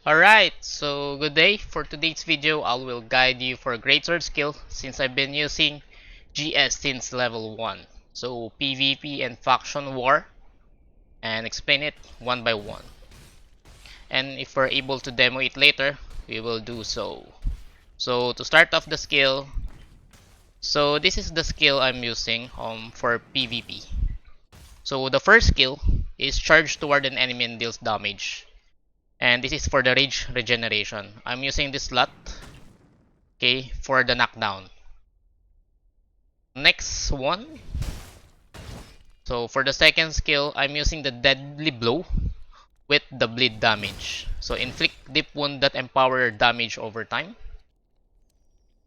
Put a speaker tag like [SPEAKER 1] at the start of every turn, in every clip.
[SPEAKER 1] Alright, so good day. For today's video, I will guide you for Greatsword skill since I've been using GS since level 1. So PVP and faction war and explain it one by one. And if we're able to demo it later, we will do so. So to start off the skill, so this is the skill I'm using for PVP. So the first skill is charge toward an enemy and deals damage. And this is for the rage regeneration. I'm using this slot, okay, for the knockdown. Next one. So for the second skill, I'm using the deadly blow with the bleed damage. So inflict deep wound that empower damage over time.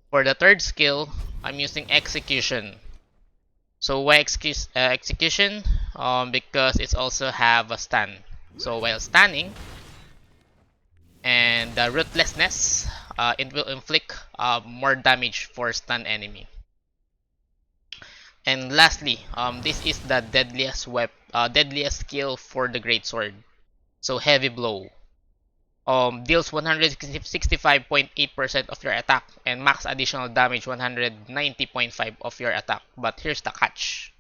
[SPEAKER 1] For the third skill, I'm using execution. So why execution? Because it's also have a stun. So while stunning, and the Ruthlessness, it will inflict more damage for stun enemy. And lastly, this is the deadliest skill for the Greatsword. So heavy blow. Deals 165.8% of your attack and max additional damage 190.5 of your attack. But here's the catch.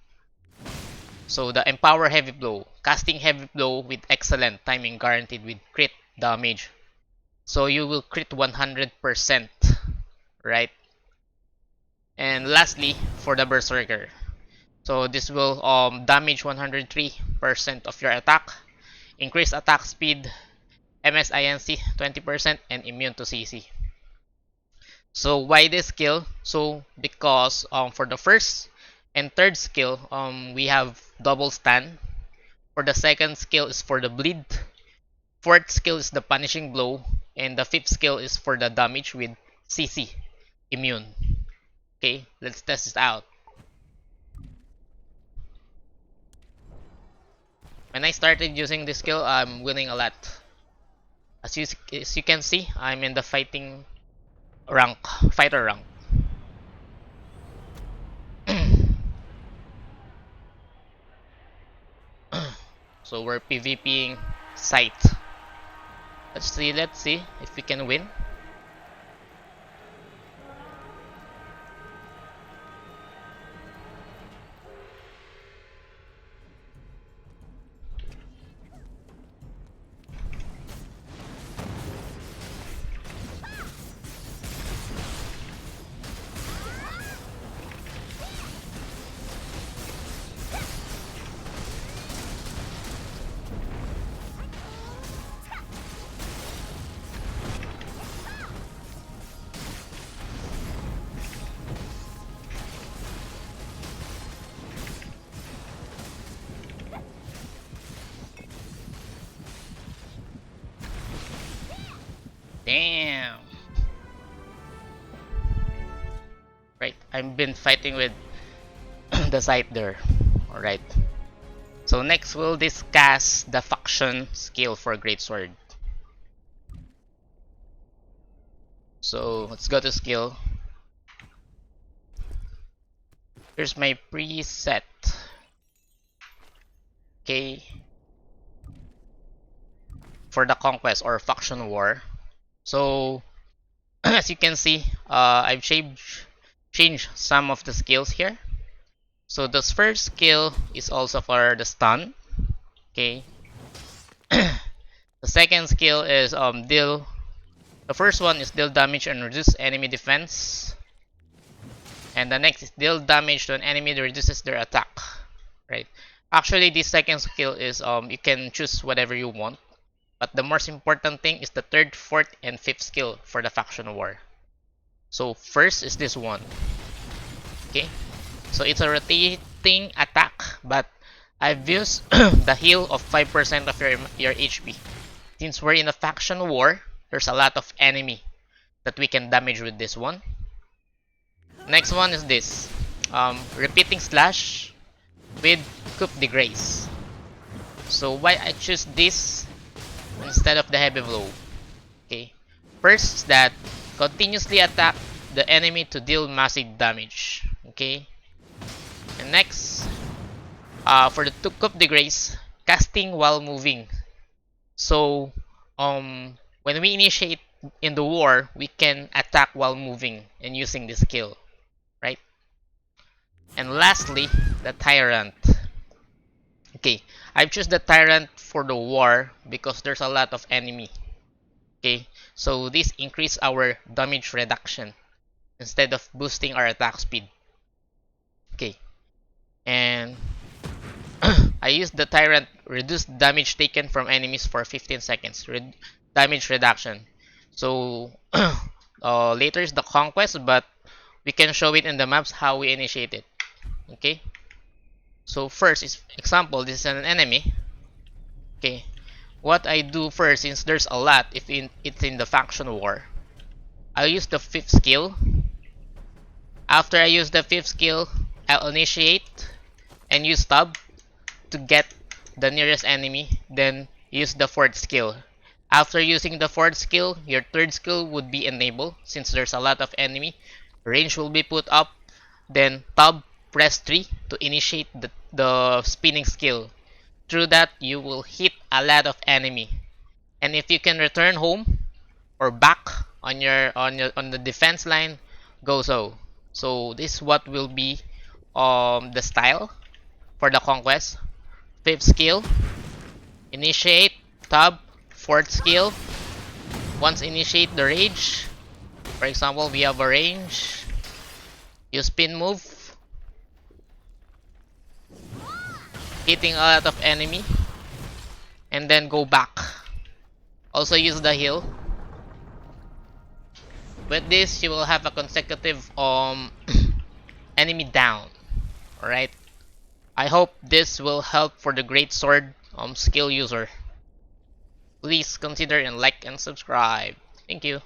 [SPEAKER 1] So the empower heavy blow, casting heavy blow with excellent timing guaranteed with crit damage. So you will crit 100%, right? And lastly, for the Berserker. So this will damage 103% of your attack, increase attack speed, MSINC 20%, and immune to CC. So why this skill? So because for the first and third skill, we have double stun. For the second skill is for the bleed. Fourth skill is the punishing blow, and the fifth skill is for the damage with CC, immune. Okay, let's test this out. When I started using this skill, I'm winning a lot. As you can see, I'm in the fighting rank, fighter rank. So we're PvPing site. Let's see if we can win. Damn. Right, I've been fighting with the site there. Alright. So next we'll discuss the faction skill for Greatsword. So let's go to skill. Here's my preset. Okay. For the conquest or faction war. So as you can see, I've changed some of the skills here. So this first skill is also for the stun. Okay. The second skill is deal. The first one is deal damage and reduce enemy defense. And the next is deal damage to an enemy that reduces their attack. Right. Actually, this second skill is you can choose whatever you want. But the most important thing is the third, fourth, and fifth skill for the faction war. So first is this one. Okay. So it's a rotating attack, but I've used the heal of 5% of your HP. Since we're in a faction war, there's a lot of enemy that we can damage with this one. Next one is this. Repeating slash with Coup de Grace. So why I choose this instead of the heavy blow? Okay. First is that continuously attack the enemy to deal massive damage. Okay. And next, for the Coup de Grace, casting while moving. So When we initiate in the war, we can attack while moving and using this skill, right? And lastly, the Tyrant. Okay, I've chosen the Tyrant for the war because there's a lot of enemy. Okay, so this increase our damage reduction instead of boosting our attack speed. Okay, and I used the Tyrant reduce damage taken from enemies for 15 seconds. Damage reduction. So later is the conquest, but we can show it in the maps how we initiate it. Okay. So first is example. This is an enemy. Okay. What I do first, since there's a lot, if it's in the faction war, I'll use the fifth skill. After I use the fifth skill, I'll initiate and use tab to get the nearest enemy, then use the fourth skill. After using the fourth skill, your third skill would be enabled since there's a lot of enemy. Range will be put up, then tab, press 3 to initiate the spinning skill. Through that, you will hit a lot of enemy. And if you can return home or back on the defense line, go so. So this is what will be the style for the conquest. Fifth skill, initiate, tab, fourth skill. Once initiate the rage, for example, we have a range, you spin move, hitting a lot of enemy, and then go back. Also use the heal. With this, you will have a consecutive enemy down. Alright. I hope this will help for the Greatsword skill user. Please consider and like and subscribe. Thank you.